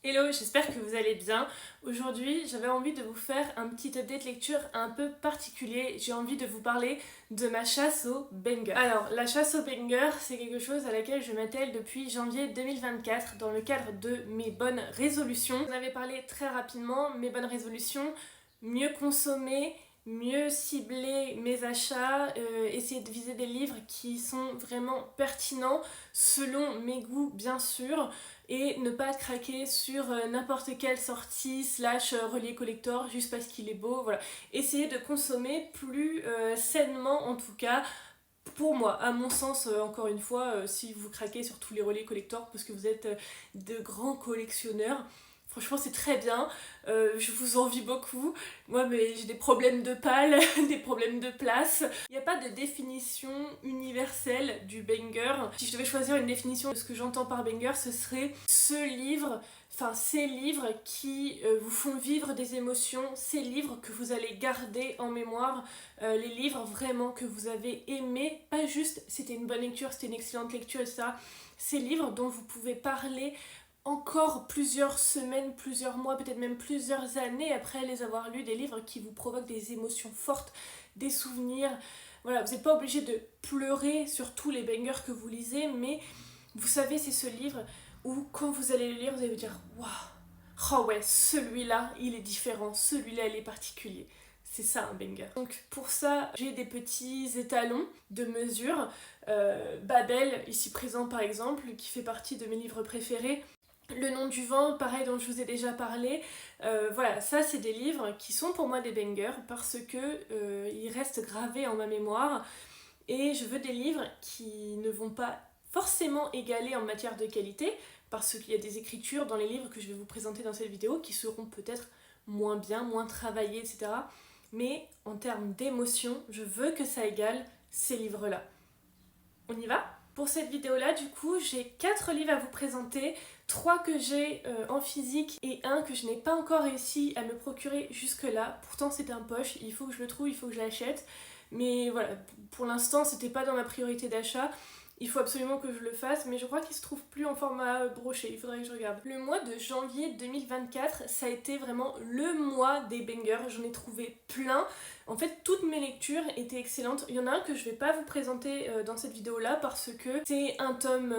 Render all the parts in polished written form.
Hello, j'espère que vous allez bien. Aujourd'hui, j'avais envie de vous faire un petit update lecture un peu particulier. J'ai envie de vous parler de ma chasse au banger. Alors, la chasse au banger, c'est quelque chose à laquelle je m'attelle depuis janvier 2024 dans le cadre de mes bonnes résolutions. J'en avais parlé très rapidement, mes bonnes résolutions, mieux consommer, mieux cibler mes achats, essayer de viser des livres qui sont vraiment pertinents selon mes goûts bien sûr, et ne pas craquer sur n'importe quelle sortie slash relié collector juste parce qu'il est beau, voilà. Essayer de consommer plus sainement en tout cas, pour moi, à mon sens, encore une fois, si vous craquez sur tous les reliés collector parce que vous êtes de grands collectionneurs, franchement c'est très bien, je vous envie beaucoup. Moi mais j'ai des problèmes de palle, des problèmes de place. Il n'y a pas de définition universelle du banger. Si je devais choisir une définition de ce que j'entends par banger, ce serait ce livre, enfin ces livres qui vous font vivre des émotions, ces livres que vous allez garder en mémoire, les livres vraiment que vous avez aimés, pas juste c'était une bonne lecture, c'était une excellente lecture, etc. Ces livres dont vous pouvez parler encore plusieurs semaines, plusieurs mois, peut-être même plusieurs années après les avoir lus, des livres qui vous provoquent des émotions fortes, des souvenirs. Voilà, vous n'êtes pas obligé de pleurer sur tous les bangers que vous lisez, mais vous savez, c'est ce livre où quand vous allez le lire, vous allez vous dire « Waouh, oh ouais, celui-là, il est différent, celui-là, il est particulier ». C'est ça un banger. Donc pour ça, j'ai des petits étalons de mesure. Babel, ici présent par exemple, qui fait partie de mes livres préférés. Le nom du vent, pareil, dont je vous ai déjà parlé. Voilà, ça c'est des livres qui sont pour moi des bangers parce que ils restent gravés en ma mémoire et je veux des livres qui ne vont pas forcément égaler en matière de qualité parce qu'il y a des écritures dans les livres que je vais vous présenter dans cette vidéo qui seront peut-être moins bien, moins travaillées, etc. Mais en termes d'émotion, je veux que ça égale ces livres-là. On y va ? Pour cette vidéo-là, du coup, j'ai 4 livres à vous présenter, 3 que j'ai en physique et un que je n'ai pas encore réussi à me procurer jusque-là. Pourtant, c'est un poche, il faut que je le trouve, il faut que je l'achète. Mais voilà, pour l'instant, c'était pas dans ma priorité d'achat. Il faut absolument que je le fasse, mais je crois qu'il se trouve plus en format broché, il faudrait que je regarde. Le mois de janvier 2024, ça a été vraiment le mois des bangers, j'en ai trouvé plein. En fait, toutes mes lectures étaient excellentes. Il y en a un que je vais pas vous présenter dans cette vidéo-là parce que c'est un tome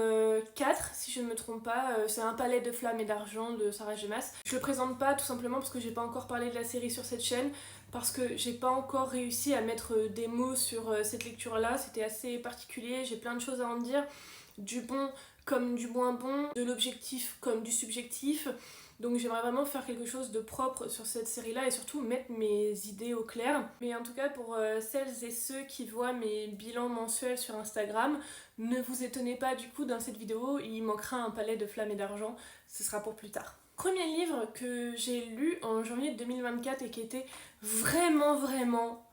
4, si je ne me trompe pas. C'est un palais de flammes et d'argent de Sarah J. Maas. Je le présente pas tout simplement parce que j'ai pas encore parlé de la série sur cette chaîne, parce que j'ai pas encore réussi à mettre des mots sur cette lecture-là. C'était assez particulier, j'ai plein de choses à en dire. Du bon comme du moins bon, de l'objectif comme du subjectif. Donc j'aimerais vraiment faire quelque chose de propre sur cette série-là et surtout mettre mes idées au clair. Mais en tout cas pour celles et ceux qui voient mes bilans mensuels sur Instagram, ne vous étonnez pas du coup dans cette vidéo, il manquera un palais de flammes et d'argent, ce sera pour plus tard. Premier livre que j'ai lu en janvier 2024 et qui était vraiment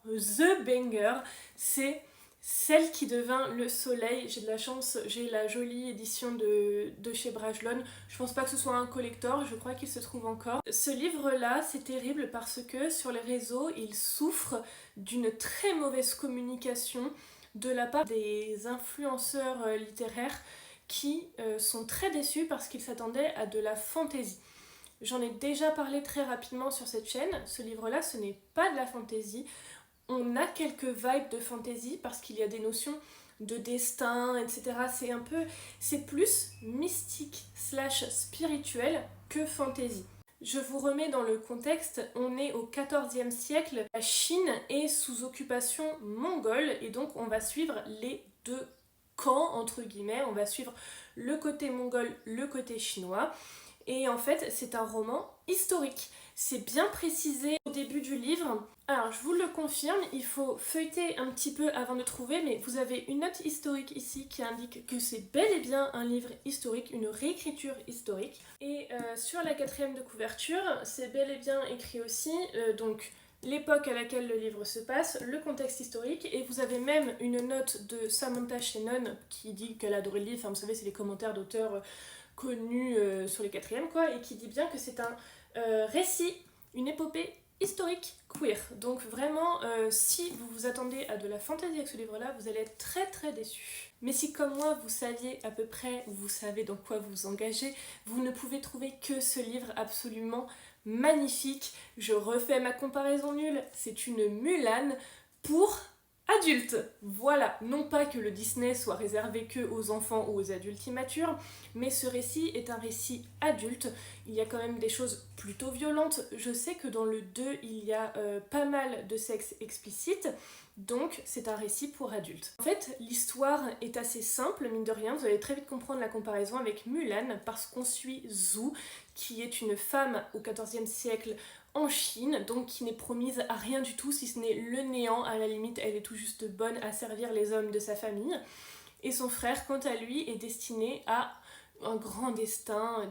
the banger, c'est Celle qui devint le soleil. J'ai de la chance, j'ai la jolie édition de chez Brajlon. Je pense pas que ce soit un collector, je crois qu'il se trouve encore. Ce livre-là, c'est terrible parce que sur les réseaux, il souffre d'une très mauvaise communication de la part des influenceurs littéraires qui sont très déçus parce qu'ils s'attendaient à de la fantaisie. J'en ai déjà parlé très rapidement sur cette chaîne. Ce livre-là, ce n'est pas de la fantaisie. On a quelques vibes de fantasy parce qu'il y a des notions de destin, etc. C'est plus mystique slash spirituel que fantasy. Je vous remets dans le contexte, on est au XIVe siècle, la Chine est sous occupation mongole et donc on va suivre les deux camps, entre guillemets, on va suivre le côté mongol, le côté chinois. Et en fait, c'est un roman historique. C'est bien précisé au début du livre. Alors, je vous le confirme, il faut feuilleter un petit peu avant de trouver, mais vous avez une note historique ici qui indique que c'est bel et bien un livre historique, une réécriture historique. Et sur la 4e de couverture, c'est bel et bien écrit aussi, donc l'époque à laquelle le livre se passe, le contexte historique, et vous avez même une note de Samantha Shannon qui dit qu'elle adorait le livre, enfin vous savez, c'est les commentaires d'auteurs connus sur les 4e, quoi, et qui dit bien que c'est un récit, une épopée historique queer. Donc vraiment, si vous vous attendez à de la fantaisie avec ce livre-là, vous allez être très très déçus. Mais si comme moi, vous saviez à peu près, ou vous savez dans quoi vous engagez, vous ne pouvez trouver que ce livre absolument magnifique. Je refais ma comparaison nulle, c'est une Mulan pour adultes. Voilà, non pas que le Disney soit réservé que aux enfants ou aux adultes immatures, mais ce récit est un récit adulte. Il y a quand même des choses plutôt violentes. Je sais que dans le 2, il y a pas mal de sexe explicite, donc c'est un récit pour adultes. En fait, l'histoire est assez simple, mine de rien. Vous allez très vite comprendre la comparaison avec Mulan, parce qu'on suit Zhu, qui est une femme au XIVe siècle en Chine, donc qui n'est promise à rien du tout si ce n'est le néant. À la limite, elle est tout juste bonne à servir les hommes de sa famille. Et son frère, quant à lui, est destiné à un grand destin,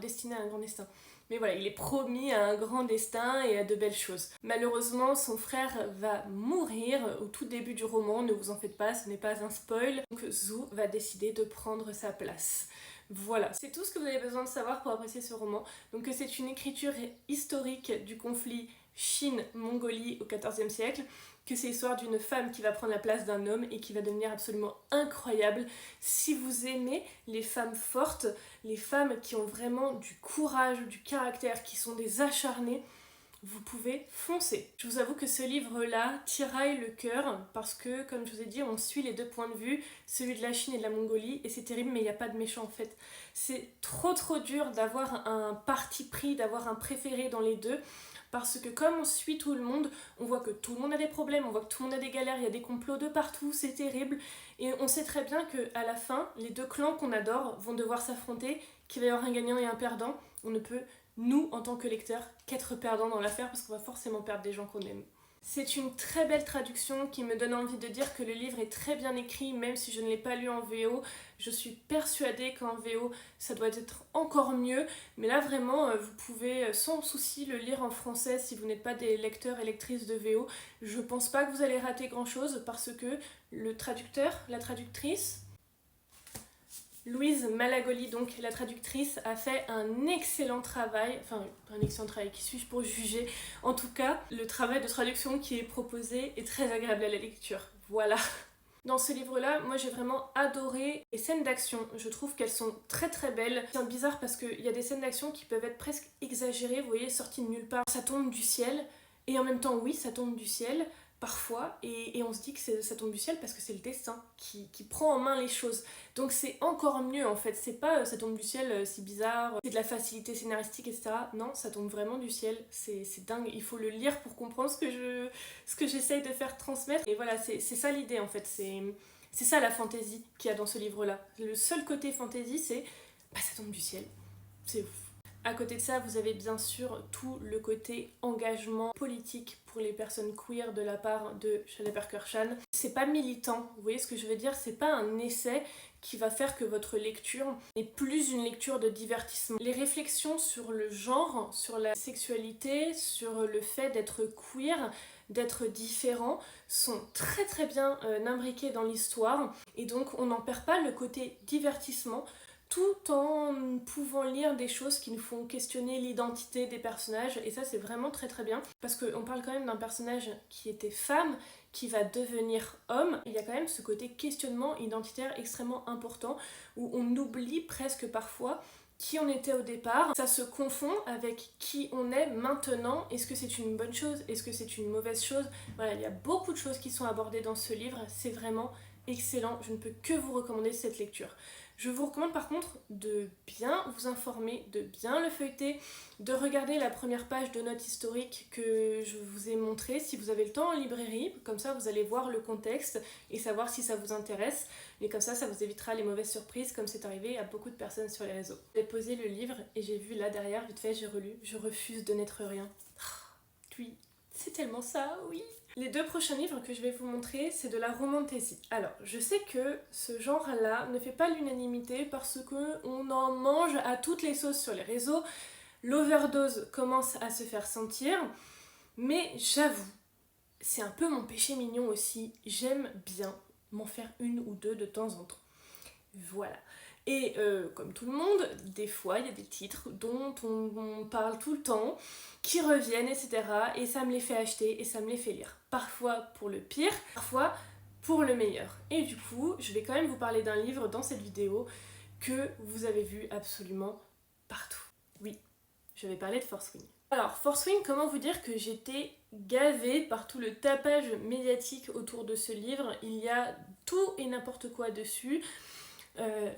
Mais voilà, il est promis à un grand destin et à de belles choses. Malheureusement, son frère va mourir au tout début du roman, ne vous en faites pas, ce n'est pas un spoil. Donc Zhu va décider de prendre sa place. Voilà, c'est tout ce que vous avez besoin de savoir pour apprécier ce roman. Donc que c'est une écriture historique du conflit Chine-Mongolie au XIVe siècle, que c'est l'histoire d'une femme qui va prendre la place d'un homme et qui va devenir absolument incroyable. Si vous aimez les femmes fortes, les femmes qui ont vraiment du courage, du caractère, qui sont des acharnées, vous pouvez foncer. Je vous avoue que ce livre-là tiraille le cœur parce que, comme je vous ai dit, on suit les deux points de vue, celui de la Chine et de la Mongolie, et c'est terrible, mais il n'y a pas de méchant en fait. C'est trop dur d'avoir un parti pris, d'avoir un préféré dans les deux, parce que comme on suit tout le monde, on voit que tout le monde a des problèmes, on voit que tout le monde a des galères, il y a des complots de partout, c'est terrible, et on sait très bien qu'à la fin, les deux clans qu'on adore vont devoir s'affronter, qu'il va y avoir un gagnant et un perdant. On ne peut, nous, en tant que lecteurs, qu'être perdants dans l'affaire parce qu'on va forcément perdre des gens qu'on aime. C'est une très belle traduction qui me donne envie de dire que le livre est très bien écrit, même si je ne l'ai pas lu en VO. Je suis persuadée qu'en VO, ça doit être encore mieux. Mais là, vraiment, vous pouvez sans souci le lire en français si vous n'êtes pas des lecteurs et lectrices de VO. Je pense pas que vous allez rater grand-chose parce que le traducteur, la traductrice, Louise Malagoli, donc la traductrice, a fait un excellent travail, qui suis-je pour juger. En tout cas, le travail de traduction qui est proposé est très agréable à la lecture. Voilà. Dans ce livre-là, moi j'ai vraiment adoré les scènes d'action. Je trouve qu'elles sont très belles. C'est bizarre parce qu'il y a des scènes d'action qui peuvent être presque exagérées, vous voyez, sorties de nulle part. Ça tombe du ciel, et en même temps, oui, ça tombe du ciel, parfois, et on se dit que ça tombe du ciel parce que c'est le destin qui prend en main les choses. Donc c'est encore mieux en fait, c'est pas ça tombe du ciel, c'est bizarre, c'est de la facilité scénaristique, etc. Non, ça tombe vraiment du ciel, c'est dingue, il faut le lire pour comprendre ce que j'essaye de faire transmettre. Et voilà, c'est ça l'idée en fait, c'est ça la fantaisie qu'il y a dans ce livre-là. Le seul côté fantaisie, c'est ça tombe du ciel, c'est ouf. À côté de ça, vous avez bien sûr tout le côté engagement politique pour les personnes queer de la part de Shana Parker-Chan. C'est pas militant, vous voyez ce que je veux dire? C'est pas un essai qui va faire que votre lecture n'est plus une lecture de divertissement. Les réflexions sur le genre, sur la sexualité, sur le fait d'être queer, d'être différent, sont très bien imbriquées dans l'histoire, et donc on n'en perd pas le côté divertissement, tout en pouvant lire des choses qui nous font questionner l'identité des personnages, et ça c'est vraiment très bien, parce qu'on parle quand même d'un personnage qui était femme, qui va devenir homme. Il y a quand même ce côté questionnement identitaire extrêmement important, où on oublie presque parfois qui on était au départ, ça se confond avec qui on est maintenant. Est-ce que c'est une bonne chose? Est-ce que c'est une mauvaise chose? Voilà, il y a beaucoup de choses qui sont abordées dans ce livre, c'est vraiment excellent, je ne peux que vous recommander cette lecture. Je vous recommande par contre de bien vous informer, de bien le feuilleter, de regarder la première page de notes historiques que je vous ai montrée si vous avez le temps en librairie, comme ça vous allez voir le contexte et savoir si ça vous intéresse, et comme ça vous évitera les mauvaises surprises comme c'est arrivé à beaucoup de personnes sur les réseaux. J'ai posé le livre et j'ai vu là derrière, vite fait j'ai relu, je refuse de n'être rien. Oui, c'est tellement ça, oui. Les deux prochains livres que je vais vous montrer, c'est de la romantasy. Alors, je sais que ce genre-là ne fait pas l'unanimité parce qu'on en mange à toutes les sauces sur les réseaux. L'overdose commence à se faire sentir, mais j'avoue, c'est un peu mon péché mignon aussi. J'aime bien m'en faire une ou deux de temps en temps. Voilà. Et comme tout le monde, des fois il y a des titres dont on parle tout le temps, qui reviennent, etc. Et ça me les fait acheter et ça me les fait lire. Parfois pour le pire, parfois pour le meilleur. Et du coup, je vais quand même vous parler d'un livre dans cette vidéo que vous avez vu absolument partout. Oui, je vais parler de Fourth Wing. Alors, Fourth Wing, comment vous dire que j'étais gavée par tout le tapage médiatique autour de ce livre. Il y a tout et n'importe quoi dessus.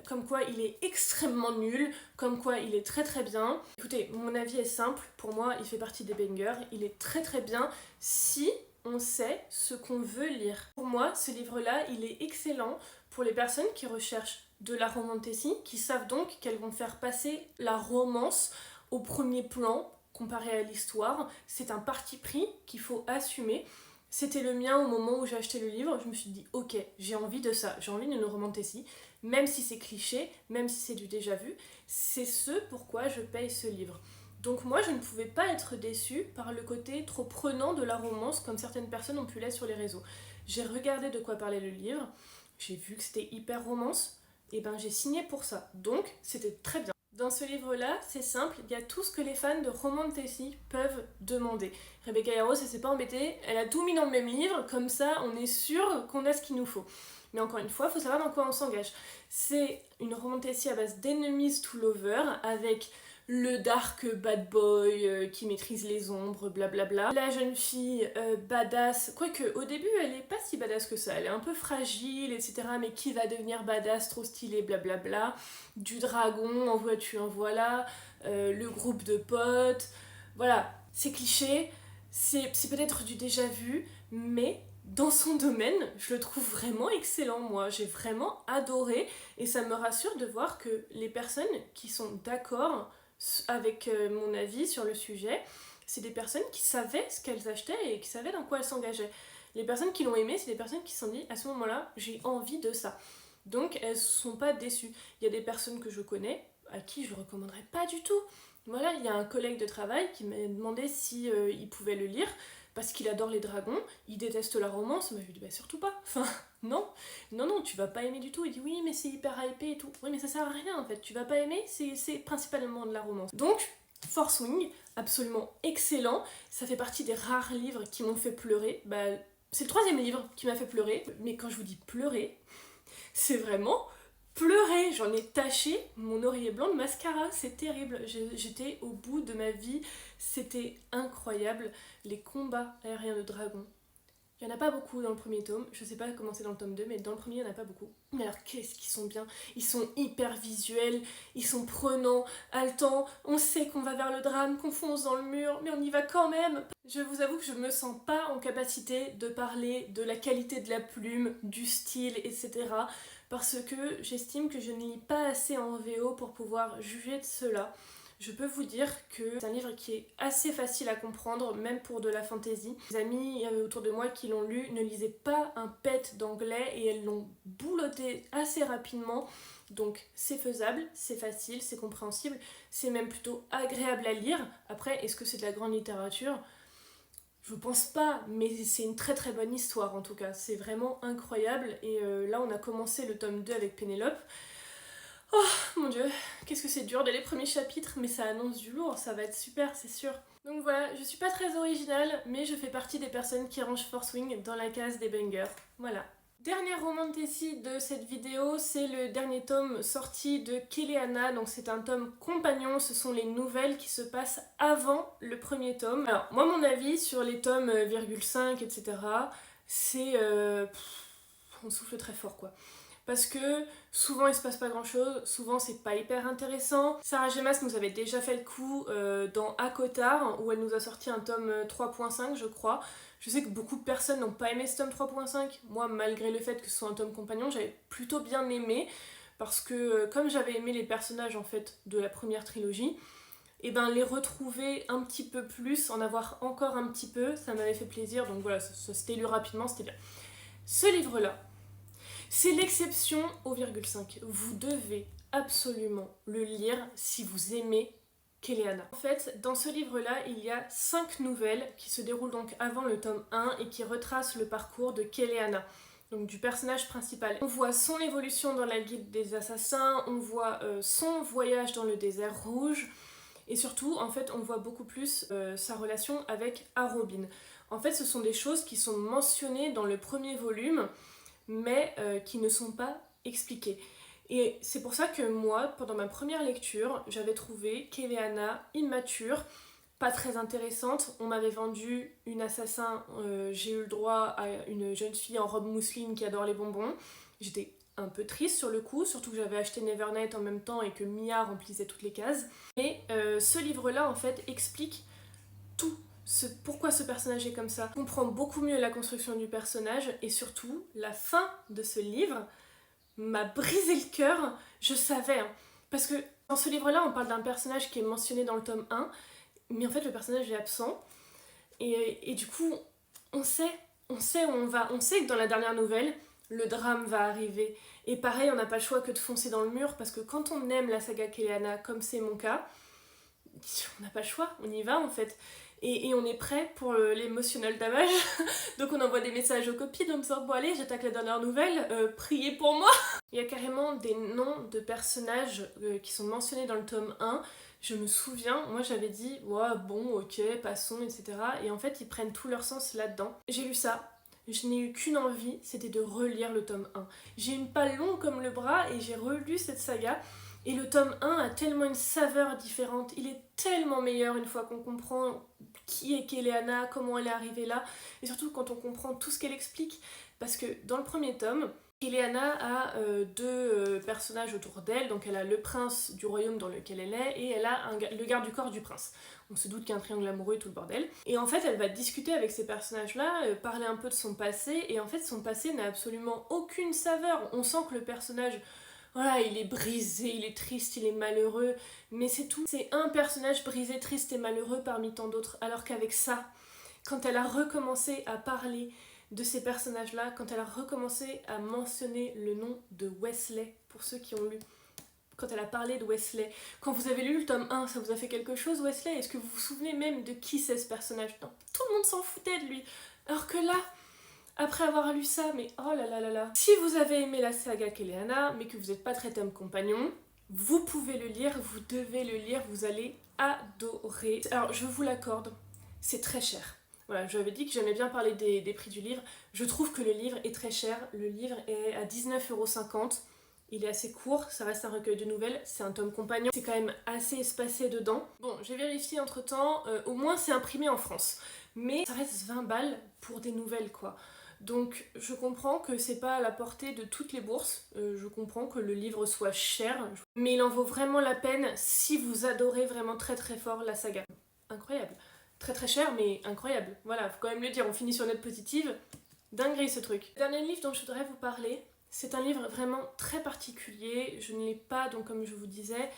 Comme quoi il est extrêmement nul, comme quoi il est très très bien. Écoutez, mon avis est simple, pour moi il fait partie des bangers, il est très très bien si on sait ce qu'on veut lire. Pour moi, ce livre-là, il est excellent pour les personnes qui recherchent de la romantasy, qui savent donc qu'elles vont faire passer la romance au premier plan comparé à l'histoire. C'est un parti pris qu'il faut assumer. C'était le mien au moment où j'ai acheté le livre. Je me suis dit, ok, j'ai envie de ça, j'ai envie d'une romantasy, même si c'est cliché, même si c'est du déjà vu. C'est ce pourquoi je paye ce livre. Donc moi, je ne pouvais pas être déçue par le côté trop prenant de la romance, comme certaines personnes ont pu l'être sur les réseaux. J'ai regardé de quoi parlait le livre, j'ai vu que c'était hyper romance, et ben j'ai signé pour ça. Donc, c'était très bien. Dans ce livre-là, c'est simple, il y a tout ce que les fans de romantasy peuvent demander. Rebecca Yarros, elle s'est pas embêtée, elle a tout mis dans le même livre, comme ça on est sûr qu'on a ce qu'il nous faut. Mais encore une fois, il faut savoir dans quoi on s'engage. C'est une romantasy à base d'enemies to lovers, avec le dark bad boy qui maîtrise les ombres, blablabla. La jeune fille badass, quoique au début elle est pas si badass que ça, elle est un peu fragile, etc. Mais qui va devenir badass, trop stylé, blablabla. Du dragon, en vois-tu, en voilà. Le groupe de potes, voilà. C'est cliché, c'est peut-être du déjà vu, mais dans son domaine, je le trouve vraiment excellent, moi. J'ai vraiment adoré et ça me rassure de voir que les personnes qui sont d'accord avec mon avis sur le sujet, c'est des personnes qui savaient ce qu'elles achetaient et qui savaient dans quoi elles s'engageaient. Les personnes qui l'ont aimé, c'est des personnes qui se sont dit à ce moment-là, j'ai envie de ça. Donc elles ne sont pas déçues. Il y a des personnes que je connais à qui je ne le recommanderais pas du tout. Voilà, il y a un collègue de travail qui m'a demandé si il pouvait le lire parce qu'il adore les dragons, il déteste la romance. Moi je lui ai dit bah surtout pas. Enfin non, non, tu vas pas aimer du tout. Il dit oui mais c'est hyper hypé et tout. Oui mais ça sert à rien en fait, tu vas pas aimer, c'est principalement de la romance. Donc Fourth Wing, absolument excellent. Ça fait partie des rares livres qui m'ont fait pleurer. Bah, c'est le 3e livre qui m'a fait pleurer. Mais quand je vous dis pleurer, c'est vraiment pleurer. J'en ai taché mon oreiller blanc de mascara. C'est terrible. J'étais au bout de ma vie. C'était incroyable. Les combats aériens de dragons. Il n'y en a pas beaucoup dans le premier tome. Je sais pas comment c'est dans le tome 2, mais dans le premier, il n'y en a pas beaucoup. Mais alors, qu'est-ce qu'ils sont bien. Ils sont hyper visuels, ils sont prenants, haletants. On sait qu'on va vers le drame, qu'on fonce dans le mur, mais on y va quand même. Je vous avoue que je me sens pas en capacité de parler de la qualité de la plume, du style, etc. Parce que j'estime que je ne lis pas assez en VO pour pouvoir juger de cela. Je peux vous dire que c'est un livre qui est assez facile à comprendre, même pour de la fantasy. Les amis autour de moi qui l'ont lu ne lisaient pas un pet d'anglais et elles l'ont boulotté assez rapidement. Donc c'est faisable, c'est facile, c'est compréhensible, c'est même plutôt agréable à lire. Après, est-ce que c'est de la grande littérature ? Je pense pas, mais c'est une très très bonne histoire en tout cas. C'est vraiment incroyable. Et là, on a commencé le tome 2 avec Pénélope. Oh mon dieu, qu'est-ce que c'est dur dès les premiers chapitres, mais ça annonce du lourd, ça va être super, c'est sûr. Donc voilà, je suis pas très originale, mais je fais partie des personnes qui rangent Fourth Wing dans la case des bangers. Voilà. Dernière romantasy de cette vidéo, c'est le dernier tome sorti de Keleana, donc c'est un tome compagnon, ce sont les nouvelles qui se passent avant le premier tome. Alors moi mon avis sur les tomes ,5, etc. c'est... on souffle très fort quoi. Parce que souvent il se passe pas grand chose, souvent c'est pas hyper intéressant. Sarah Gemas nous avait déjà fait le coup dans Akotar, où elle nous a sorti un tome 3.5 je crois. Je sais que beaucoup de personnes n'ont pas aimé ce tome 3.5. Moi, malgré le fait que ce soit un tome compagnon, j'avais plutôt bien aimé. Parce que comme j'avais aimé les personnages en fait de la première trilogie, et ben les retrouver un petit peu plus, en avoir encore un petit peu, ça m'avait fait plaisir. Donc voilà, ça s'était lu rapidement, c'était bien. Ce livre-là, c'est l'exception au ,5. Vous devez absolument le lire si vous aimez Keleana. En fait, dans ce livre-là, il y a 5 nouvelles qui se déroulent donc avant le tome 1 et qui retracent le parcours de Keleana. donc du personnage principal. On voit son évolution dans la guilde des assassins, on voit son voyage dans le désert rouge, et surtout, en fait, on voit beaucoup plus sa relation avec Arobin. En fait, ce sont des choses qui sont mentionnées dans le premier volume, mais qui ne sont pas expliquées. Et c'est pour ça que moi, pendant ma première lecture, j'avais trouvé Keleana immature, pas très intéressante. On m'avait vendu une assassin, j'ai eu le droit à une jeune fille en robe mousseline qui adore les bonbons. J'étais un peu triste sur le coup, surtout que j'avais acheté Nevernight en même temps et que Mia remplissait toutes les cases. Et ce livre-là, en fait, explique tout. Pourquoi ce personnage est comme ça. On comprend beaucoup mieux la construction du personnage et surtout, la fin de ce livre m'a brisé le cœur. Je savais, hein, parce que dans ce livre-là, on parle d'un personnage qui est mentionné dans le tome 1, mais en fait, le personnage est absent. Et du coup, on sait où on va. On sait que dans la dernière nouvelle, le drame va arriver. Et pareil, on n'a pas le choix que de foncer dans le mur, parce que quand on aime la saga Keleana, comme c'est mon cas, on n'a pas le choix, on y va en fait. Et on est prêt pour l'émotionnel damage. Donc on envoie des messages aux copines en me disant bon allez, j'attaque la dernière nouvelle, priez pour moi. Il y a carrément des noms de personnages qui sont mentionnés dans le tome 1. Je me souviens, moi j'avais dit ouais bon ok, passons, etc. Et en fait ils prennent tout leur sens là-dedans. J'ai lu ça. Je n'ai eu qu'une envie, c'était de relire le tome 1. J'ai une palle longue comme le bras et j'ai relu cette saga. Et le tome 1 a tellement une saveur différente, il est tellement meilleur une fois qu'on comprend qui est Keleana, comment elle est arrivée là, et surtout quand on comprend tout ce qu'elle explique. Parce que dans le premier tome, Keleana a deux personnages autour d'elle, donc elle a le prince du royaume dans lequel elle est, et elle a le garde du corps du prince. On se doute qu'il y a un triangle amoureux et tout le bordel. Et en fait, elle va discuter avec ces personnages-là, parler un peu de son passé, et en fait, son passé n'a absolument aucune saveur. On sent que le personnage... Voilà, il est brisé, il est triste, il est malheureux, mais c'est tout. C'est un personnage brisé, triste et malheureux parmi tant d'autres. Alors qu'avec ça, quand elle a recommencé à parler de ces personnages-là, quand elle a recommencé à mentionner le nom de Wesley, pour ceux qui ont lu, quand elle a parlé de Wesley, quand vous avez lu le tome 1, ça vous a fait quelque chose Wesley? Est-ce que vous vous souvenez même de qui c'est ce personnage? Non, tout le monde s'en foutait de lui. Alors que là... Après avoir lu ça, mais oh là là là là. Si vous avez aimé la saga Keleana, mais que vous n'êtes pas très thème compagnon, vous pouvez le lire, vous devez le lire, vous allez adorer. Alors je vous l'accorde, c'est très cher. Voilà, je vous avais dit que j'aimais bien parler des prix du livre. Je trouve que le livre est très cher. Le livre est à 19,50 €. Il est assez court, ça reste un recueil de nouvelles, c'est un tome compagnon. C'est quand même assez espacé dedans. Bon, j'ai vérifié entre temps, au moins c'est imprimé en France. Mais ça reste 20 balles pour des nouvelles quoi. Donc je comprends que c'est pas à la portée de toutes les bourses, je comprends que le livre soit cher, mais il en vaut vraiment la peine si vous adorez vraiment très très fort la saga. Incroyable. Très très cher mais incroyable. Voilà, faut quand même le dire, on finit sur une note positive. Dinguerie ce truc. Le dernier livre dont je voudrais vous parler, c'est un livre vraiment très particulier, je ne l'ai pas donc comme je vous disais,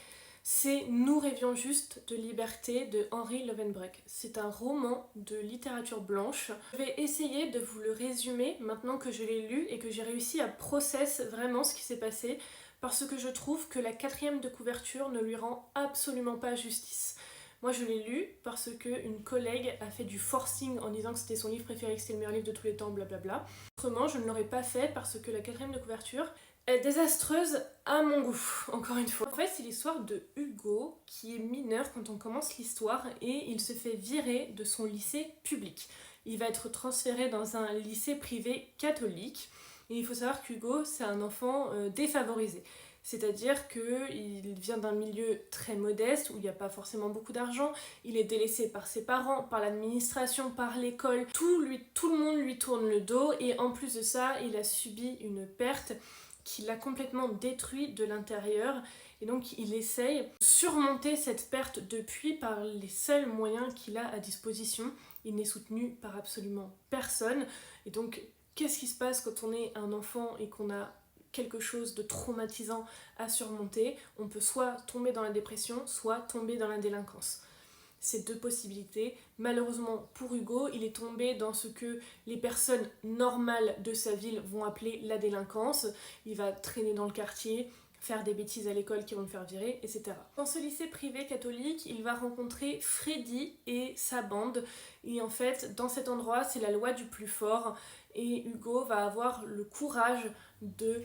c'est Nous rêvions juste de liberté de Henri Lovenbreck. C'est un roman de littérature blanche. Je vais essayer de vous le résumer maintenant que je l'ai lu et que j'ai réussi à process vraiment ce qui s'est passé parce que je trouve que la 4e de couverture ne lui rend absolument pas justice. Moi je l'ai lu parce qu'une collègue a fait du forcing en disant que c'était son livre préféré, que c'était le meilleur livre de tous les temps, blablabla. Autrement je ne l'aurais pas fait parce que la 4e de couverture est désastreuse à mon goût, encore une fois. En fait, c'est l'histoire de Hugo qui est mineur quand on commence l'histoire et il se fait virer de son lycée public. Il va être transféré dans un lycée privé catholique et il faut savoir qu'Hugo, c'est un enfant défavorisé. C'est-à-dire qu'il vient d'un milieu très modeste où il n'y a pas forcément beaucoup d'argent, il est délaissé par ses parents, par l'administration, par l'école, tout le monde lui tourne le dos et en plus de ça, il a subi une perte qui l'a complètement détruit de l'intérieur et donc il essaye de surmonter cette perte depuis par les seuls moyens qu'il a à disposition. Il n'est soutenu par absolument personne et donc qu'est-ce qui se passe quand on est un enfant et qu'on a quelque chose de traumatisant à surmonter? On peut soit tomber dans la dépression, soit tomber dans la délinquance. Ces deux possibilités. Malheureusement pour Hugo, il est tombé dans ce que les personnes normales de sa ville vont appeler la délinquance. Il va traîner dans le quartier, faire des bêtises à l'école qui vont le faire virer, etc. Dans ce lycée privé catholique, il va rencontrer Freddy et sa bande. Et en fait, dans cet endroit, c'est la loi du plus fort. Et Hugo va avoir le courage de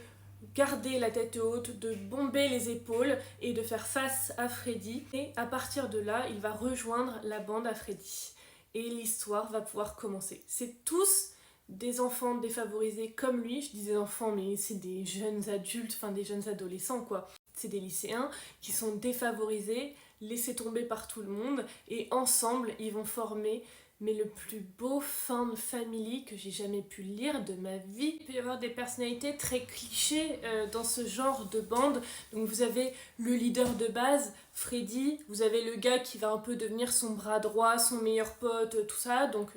garder la tête haute, de bomber les épaules et de faire face à Freddy. Et à partir de là, il va rejoindre la bande à Freddy. Et l'histoire va pouvoir commencer. C'est tous des enfants défavorisés comme lui, je disais enfants mais c'est des jeunes adultes, enfin des jeunes adolescents quoi. C'est des lycéens qui sont défavorisés, laissés tomber par tout le monde et ensemble ils vont former mais le plus beau found family que j'ai jamais pu lire de ma vie. Il peut y avoir des personnalités très clichés dans ce genre de bande. Donc vous avez le leader de base, Freddy, vous avez le gars qui va un peu devenir son bras droit, son meilleur pote, tout ça, donc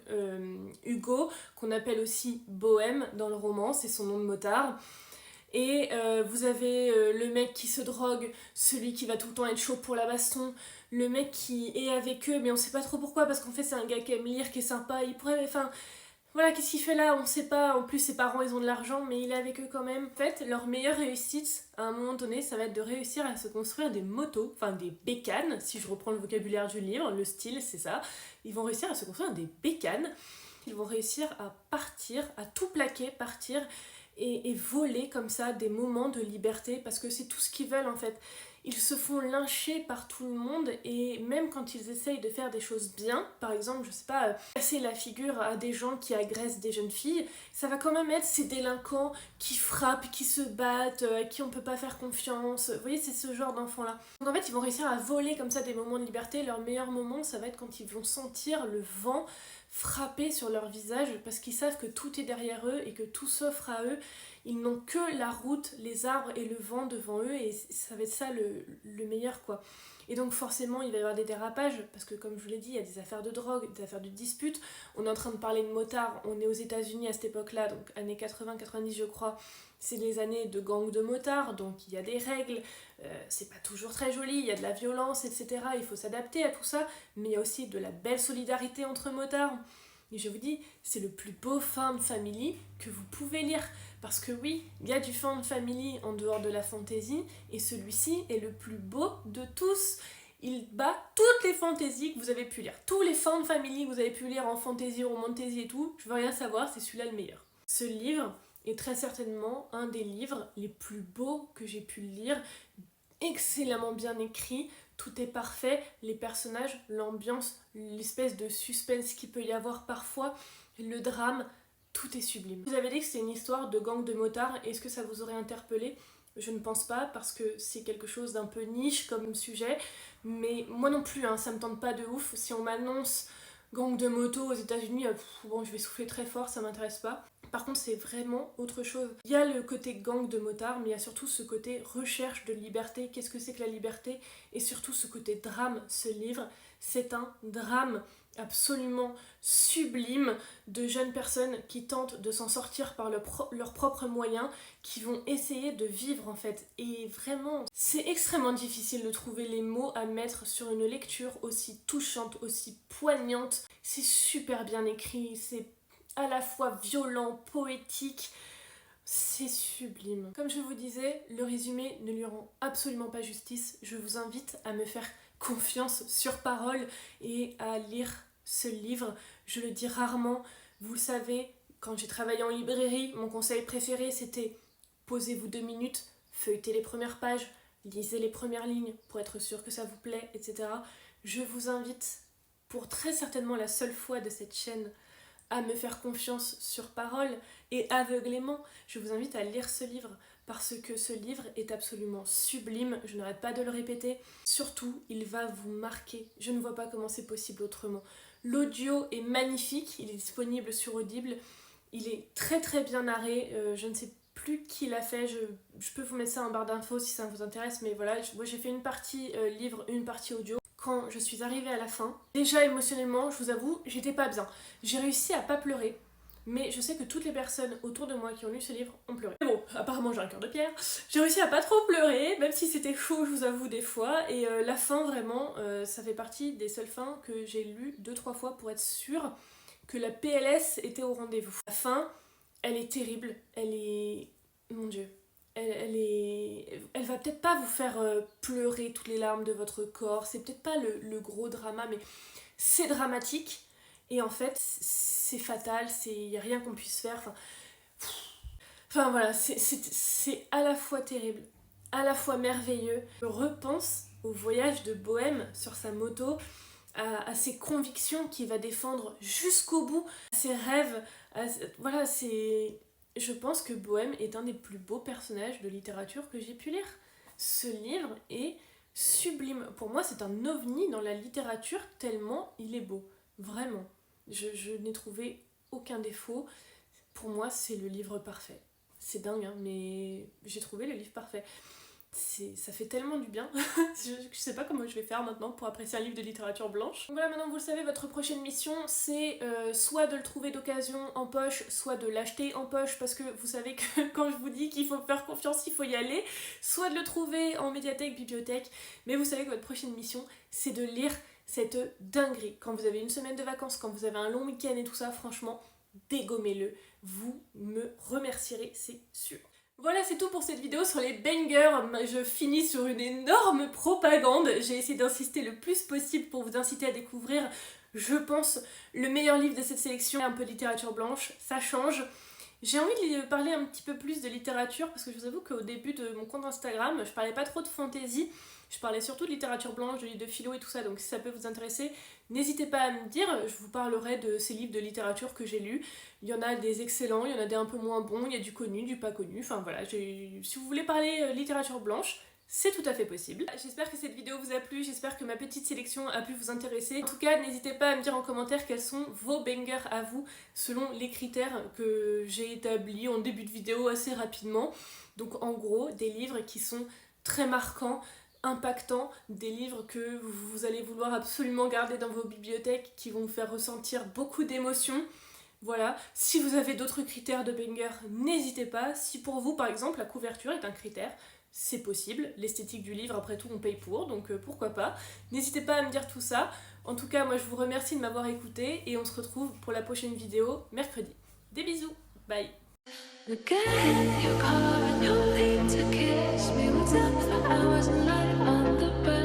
Hugo, qu'on appelle aussi Bohème dans le roman, c'est son nom de motard. Et vous avez le mec qui se drogue, celui qui va tout le temps être chaud pour la baston, le mec qui est avec eux mais on sait pas trop pourquoi parce qu'en fait c'est un gars qui aime lire, qui est sympa, il pourrait... Enfin voilà, qu'est-ce qu'il fait là? On sait pas, en plus ses parents ils ont de l'argent mais il est avec eux quand même. En fait, leur meilleure réussite à un moment donné ça va être de réussir à se construire des motos, enfin des bécanes, si je reprends le vocabulaire du livre, le style c'est ça. Ils vont réussir à se construire des bécanes, ils vont réussir à partir, à tout plaquer, partir et voler comme ça des moments de liberté parce que c'est tout ce qu'ils veulent en fait. Ils se font lyncher par tout le monde et même quand ils essayent de faire des choses bien, par exemple, je sais pas, casser la figure à des gens qui agressent des jeunes filles, ça va quand même être ces délinquants qui frappent, qui se battent, à qui on peut pas faire confiance. Vous voyez, c'est ce genre d'enfants-là. Donc en fait, ils vont réussir à voler comme ça des moments de liberté. Leur meilleur moment, ça va être quand ils vont sentir le vent frapper sur leur visage parce qu'ils savent que tout est derrière eux et que tout s'offre à eux. Ils n'ont que la route, les arbres et le vent devant eux et ça va être ça le meilleur quoi. Et donc forcément il va y avoir des dérapages parce que comme je vous l'ai dit il y a des affaires de drogue, des affaires de disputes. On est en train de parler de motards, on est aux États-Unis à cette époque-là, donc années 80-90 je crois. C'est les années de gangs de motards, donc il y a des règles, c'est pas toujours très joli, il y a de la violence, etc. Il faut s'adapter à tout ça, mais il y a aussi de la belle solidarité entre motards. Et je vous dis, c'est le plus beau found family que vous pouvez lire. Parce que oui, il y a du found family en dehors de la fantasy, et celui-ci est le plus beau de tous. Il bat toutes les fantaisies que vous avez pu lire. Tous les found family que vous avez pu lire en fantasy, romantasy et tout, je veux rien savoir, c'est celui-là le meilleur. Ce livre est très certainement un des livres les plus beaux que j'ai pu lire. Excellemment bien écrit, tout est parfait, les personnages, l'ambiance, l'espèce de suspense qu'il peut y avoir parfois, le drame, tout est sublime. Vous avez dit que c'est une histoire de gang de motards, est-ce que ça vous aurait interpellé? Je ne pense pas parce que c'est quelque chose d'un peu niche comme sujet, mais moi non plus, hein, ça me tente pas de ouf. Si on m'annonce gang de moto aux États-Unis, bon, je vais souffler très fort, ça m'intéresse pas. Par contre, c'est vraiment autre chose. Il y a le côté gang de motards, mais il y a surtout ce côté recherche de liberté. Qu'est-ce que c'est que la liberté? Et surtout ce côté drame. Ce livre, c'est un drame absolument sublime de jeunes personnes qui tentent de s'en sortir par leurs propres moyens, qui vont essayer de vivre en fait. Et vraiment, c'est extrêmement difficile de trouver les mots à mettre sur une lecture aussi touchante, aussi poignante. C'est super bien écrit, c'est à la fois violent, poétique, c'est sublime. Comme je vous disais, le résumé ne lui rend absolument pas justice. Je vous invite à me faire confiance sur parole et à lire ce livre. Je le dis rarement, vous le savez, quand j'ai travaillé en librairie, mon conseil préféré c'était posez-vous 2 minutes, feuilletez les premières pages, lisez les premières lignes pour être sûr que ça vous plaît, etc. Je vous invite, pour très certainement la seule fois de cette chaîne, à me faire confiance sur parole et aveuglément. Je vous invite à lire ce livre parce que ce livre est absolument sublime, je n'arrête pas de le répéter. Surtout, il va vous marquer. Je ne vois pas comment c'est possible autrement. L'audio est magnifique, il est disponible sur Audible, il est très très bien narré, je ne sais plus qui l'a fait, je peux vous mettre ça en barre d'infos si ça vous intéresse, mais voilà, moi j'ai fait une partie livre, une partie audio. Quand je suis arrivée à la fin, déjà émotionnellement, je vous avoue, j'étais pas bien. J'ai réussi à pas pleurer, mais je sais que toutes les personnes autour de moi qui ont lu ce livre ont pleuré. Mais bon, apparemment j'ai un cœur de pierre. J'ai réussi à pas trop pleurer, même si c'était chaud, je vous avoue, des fois. Et la fin, vraiment, ça fait partie des seules fins que j'ai lues 2-3 fois pour être sûre que la PLS était au rendez-vous. La fin, elle est terrible, elle est... Mon Dieu. elle va peut-être pas vous faire pleurer toutes les larmes de votre corps, c'est peut-être pas le gros drama, mais c'est dramatique, et en fait, c'est fatal, il n'y a rien qu'on puisse faire, enfin voilà, c'est à la fois terrible, à la fois merveilleux. Je repense au voyage de Bohème sur sa moto, à ses convictions qu'il va défendre jusqu'au bout, à ses rêves, voilà, je pense que Bohème est un des plus beaux personnages de littérature que j'ai pu lire. Ce livre est sublime. Pour moi, c'est un ovni dans la littérature tellement il est beau. Vraiment. Je n'ai trouvé aucun défaut. Pour moi, c'est le livre parfait. C'est dingue, hein, mais j'ai trouvé le livre parfait. Ça fait tellement du bien. Je sais pas comment je vais faire maintenant pour apprécier un livre de littérature blanche. Donc voilà, maintenant vous le savez, votre prochaine mission c'est soit de le trouver d'occasion en poche, soit de l'acheter en poche, parce que vous savez que quand je vous dis qu'il faut faire confiance, il faut y aller, soit de le trouver en médiathèque, bibliothèque, mais vous savez que votre prochaine mission c'est de lire cette dinguerie. Quand vous avez une semaine de vacances, quand vous avez un long week-end et tout ça, franchement, dégommez-le. Vous me remercierez, c'est sûr. Voilà, c'est tout pour cette vidéo sur les bangers. Je finis sur une énorme propagande. J'ai essayé d'insister le plus possible pour vous inciter à découvrir, je pense, le meilleur livre de cette sélection. Un peu de littérature blanche, ça change. J'ai envie de parler un petit peu plus de littérature parce que je vous avoue qu'au début de mon compte Instagram, je parlais pas trop de fantasy. Je parlais surtout de littérature blanche, de livres de philo et tout ça, donc si ça peut vous intéresser, n'hésitez pas à me dire, je vous parlerai de ces livres de littérature que j'ai lus. Il y en a des excellents, il y en a des un peu moins bons, il y a du connu, du pas connu, enfin voilà, si vous voulez parler littérature blanche, c'est tout à fait possible. J'espère que cette vidéo vous a plu, j'espère que ma petite sélection a pu vous intéresser. En tout cas, n'hésitez pas à me dire en commentaire quels sont vos bangers à vous, selon les critères que j'ai établis en début de vidéo assez rapidement. Donc en gros, des livres qui sont très marquants, impactants, des livres que vous allez vouloir absolument garder dans vos bibliothèques, qui vont vous faire ressentir beaucoup d'émotions. Voilà, si vous avez d'autres critères de banger, n'hésitez pas. Si pour vous, par exemple, la couverture est un critère, c'est possible. L'esthétique du livre, après tout, on paye pour, donc pourquoi pas. N'hésitez pas à me dire tout ça. En tout cas, moi, je vous remercie de m'avoir écouté et on se retrouve pour la prochaine vidéo mercredi. Des bisous, bye. Again, you're calling your name to kiss me. We'll talk for hours and light on the bed.